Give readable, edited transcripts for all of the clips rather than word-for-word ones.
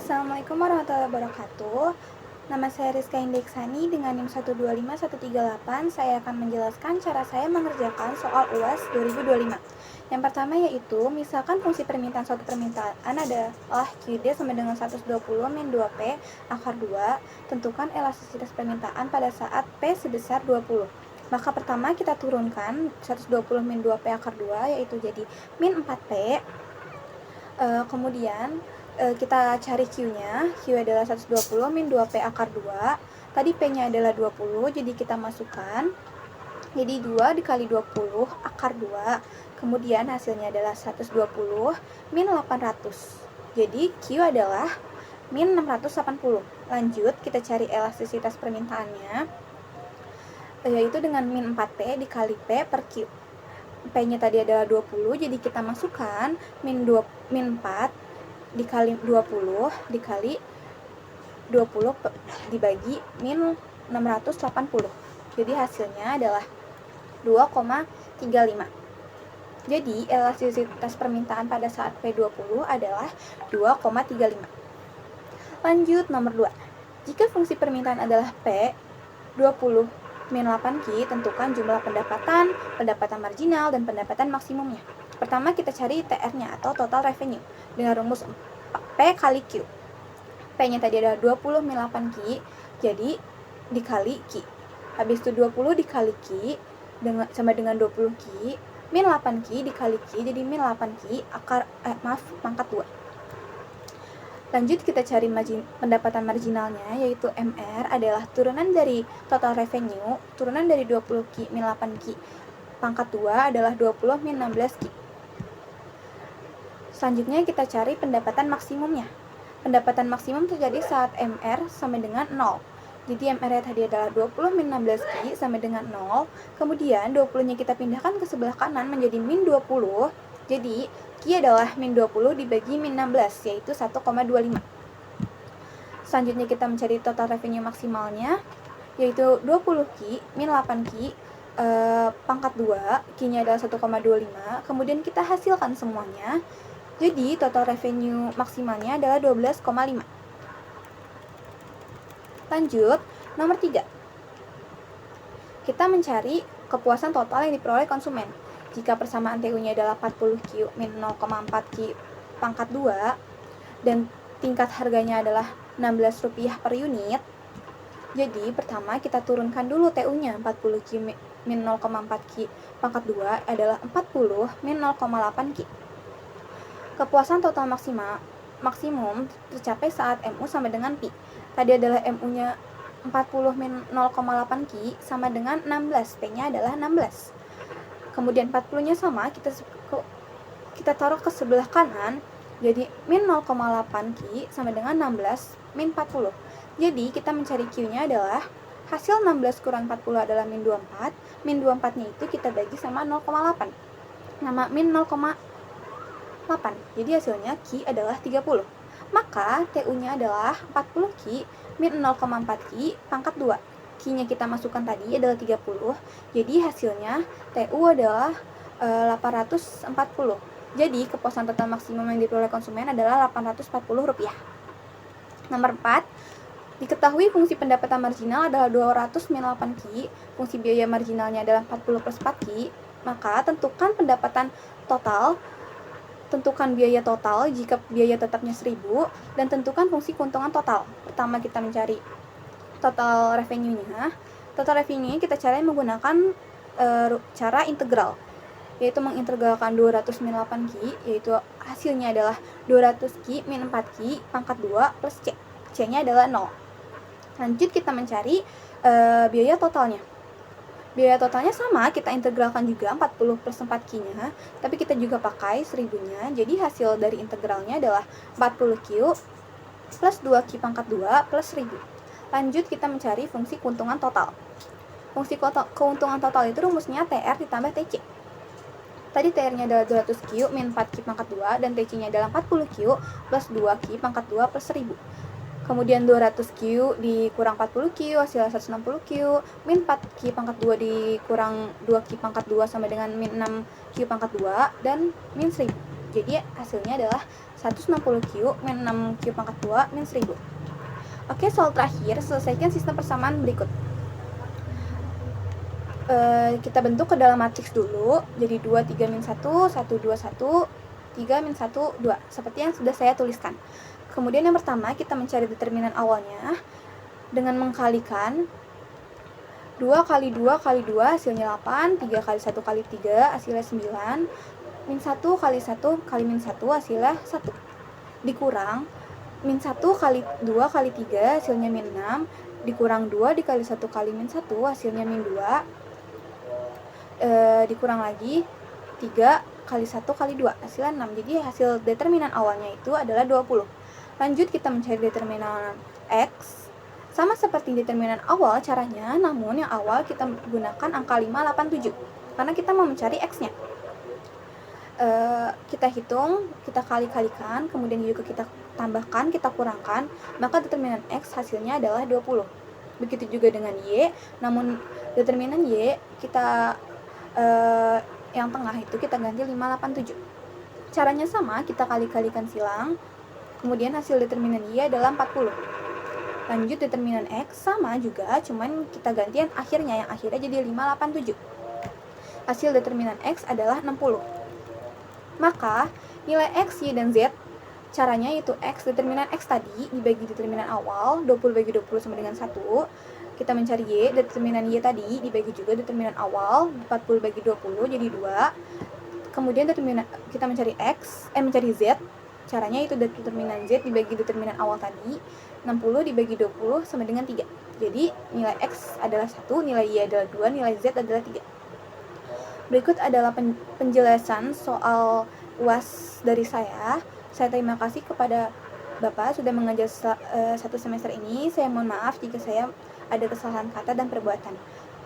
Assalamualaikum warahmatullahi wabarakatuh. Nama saya Rizka Indeksani dengan NIM 125138. Saya akan menjelaskan cara saya mengerjakan soal UAS 2025. Yang pertama yaitu, misalkan fungsi permintaan suatu permintaan adalah QD sama dengan 120 min 2P akar 2. Tentukan elastisitas permintaan pada saat P sebesar 20. Maka pertama kita turunkan 120 min 2P akar 2 yaitu jadi min 4P. Kemudian kita cari Q-nya. Q adalah 120 min 2P akar 2. Tadi P-nya adalah 20, jadi kita masukkan. Jadi 2 dikali 20 akar 2. Kemudian hasilnya adalah 120 min 800. Jadi Q adalah min 680. Lanjut, kita cari elastisitas permintaannya, yaitu dengan min 4P dikali P per Q. P-nya tadi adalah 20, jadi kita masukkan min 4 dikali 20 dikali 20 dibagi min 680. Jadi hasilnya adalah 2,35. Jadi elastisitas permintaan pada saat P20 adalah 2,35. Lanjut nomor 2. Jika fungsi permintaan adalah P20 min 8Q, tentukan jumlah pendapatan marginal, dan pendapatan maksimumnya. Pertama kita cari TR-nya atau total revenue dengan rumus P kali Q. P-nya tadi adalah 20 min 8Q, jadi dikali Q. Habis itu 20 dikali Q sama dengan 20Q, min 8Q dikali Q, jadi min 8Q pangkat 2. Lanjut kita cari pendapatan marginalnya, yaitu MR adalah turunan dari total revenue, turunan dari 20Q min 8Q pangkat 2 adalah 20 min 16Q. Selanjutnya kita cari pendapatan maksimumnya. Pendapatan maksimum terjadi saat MR sama dengan 0. Jadi MR tadi adalah 20 min 16Q sama dengan 0. Kemudian 20-nya kita pindahkan ke sebelah kanan menjadi min 20. Jadi Q adalah min 20 dibagi min 16, yaitu 1,25. Selanjutnya kita mencari total revenue maksimalnya, yaitu 20Q min 8Q pangkat 2, Q-nya adalah 1,25. Kemudian kita hasilkan semuanya. Jadi total revenue maksimalnya adalah 12,5. Lanjut, nomor 3. Kita mencari kepuasan total yang diperoleh konsumen. Jika persamaan TU-nya adalah 40Q min 0,4Q pangkat 2 dan tingkat harganya adalah Rp16 per unit. Jadi pertama kita turunkan dulu TU-nya. 40Q min 0,4Q pangkat 2 adalah 40 min 0,8Q. Kepuasan total maksimum tercapai saat MU sama dengan Pi. Tadi adalah MU-nya 40 min 0,8Q sama dengan 16. P-nya adalah 16. Kemudian 40-nya sama, kita taruh ke sebelah kanan. Jadi min 0,8Q sama dengan 16 min 40. Jadi kita mencari Q-nya adalah hasil 16 kurang 40 adalah min 24. Min 24-nya itu kita bagi sama 0,8. Nama min 0,8. Jadi hasilnya Q adalah 30. Maka TU-nya adalah 40Q min 0,4Q pangkat 2. Q-nya kita masukkan tadi adalah 30. Jadi hasilnya TU adalah 840. Jadi kepuasan total maksimum yang diperoleh konsumen adalah Rp840. Nomor 4. Diketahui fungsi pendapatan marginal adalah 200 min 8Q. Fungsi biaya marginalnya adalah 40 plus 4Q. Maka tentukan pendapatan total. Tentukan biaya total jika biaya tetapnya 1000 dan tentukan fungsi keuntungan total. Pertama kita mencari total revenue-nya. Total revenue-nya kita cari menggunakan cara integral, yaitu mengintegralkan 200 min 8Q, yaitu hasilnya adalah 200Q min 4Q pangkat 2 plus C. C-nya adalah 0. Lanjut kita mencari biaya totalnya. Biaya totalnya sama, kita integralkan juga 40 plus 4Q-nya, tapi kita juga pakai 1000-nya. Jadi hasil dari integralnya adalah 40Q plus 2Q pangkat 2 plus 1000. Lanjut kita mencari fungsi keuntungan total. Fungsi keuntungan total itu rumusnya TR ditambah TC. Tadi TR-nya adalah 200Q min 4Q pangkat 2 dan TC-nya adalah 40Q plus 2Q pangkat 2 plus 1000. Kemudian 200Q dikurang 40Q hasilnya 160Q, min 4Q pangkat 2 dikurang 2Q pangkat 2 sama dengan min 6Q pangkat 2 dan min 1000. Jadi hasilnya adalah 160Q min 6Q pangkat 2 min 1000. Oke, soal terakhir, selesaikan sistem persamaan berikut. Kita bentuk ke dalam matriks dulu. Jadi 2, 3, min 1, 1, 2, 1, 3, min 1, 2. Seperti yang sudah saya tuliskan. Kemudian yang pertama, kita mencari determinan awalnya dengan mengkalikan 2 kali 2 kali 2 hasilnya 8, 3 kali 1 kali 3 hasilnya 9, min 1 kali 1 kali min 1 hasilnya 1. Dikurang min 1 kali 2 kali 3 hasilnya min 6, dikurang 2 dikali 1 kali min 1 hasilnya min 2, dikurang lagi 3 kali 1 kali 2 hasilnya 6. Jadi hasil determinan awalnya itu adalah 20. Lanjut kita mencari determinan X. Sama seperti determinan awal caranya, namun yang awal kita gunakan angka 587 karena kita mau mencari X-nya. Kita hitung, kita kali-kalikan, kemudian juga kita tambahkan, kita kurangkan, maka determinan X hasilnya adalah 20. Begitu juga dengan Y, namun determinan Y kita yang tengah itu kita ganti 587. Caranya sama, kita kali-kalikan silang, kemudian hasil determinan Y adalah 40. Lanjut determinan X sama juga, cuman kita gantian akhirnya, yang akhirnya jadi 587. Hasil determinan X adalah 60. Maka nilai X, Y, dan Z caranya yaitu X, determinan X tadi dibagi determinan awal, 20 bagi 20 sama dengan 1. Kita mencari Y, determinan Y tadi dibagi juga determinan awal, 40 bagi 20 jadi 2. Kemudian determinan kita mencari mencari Z, caranya itu determinan Z dibagi determinan awal tadi, 60 dibagi 20 sama dengan 3. Jadi nilai X adalah 1, nilai Y adalah 2, nilai Z adalah 3. Berikut adalah penjelasan soal UAS dari saya. Saya terima kasih kepada Bapak sudah mengajar satu semester ini. Saya mohon maaf jika saya ada kesalahan kata dan perbuatan.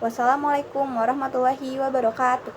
Wassalamualaikum warahmatullahi wabarakatuh.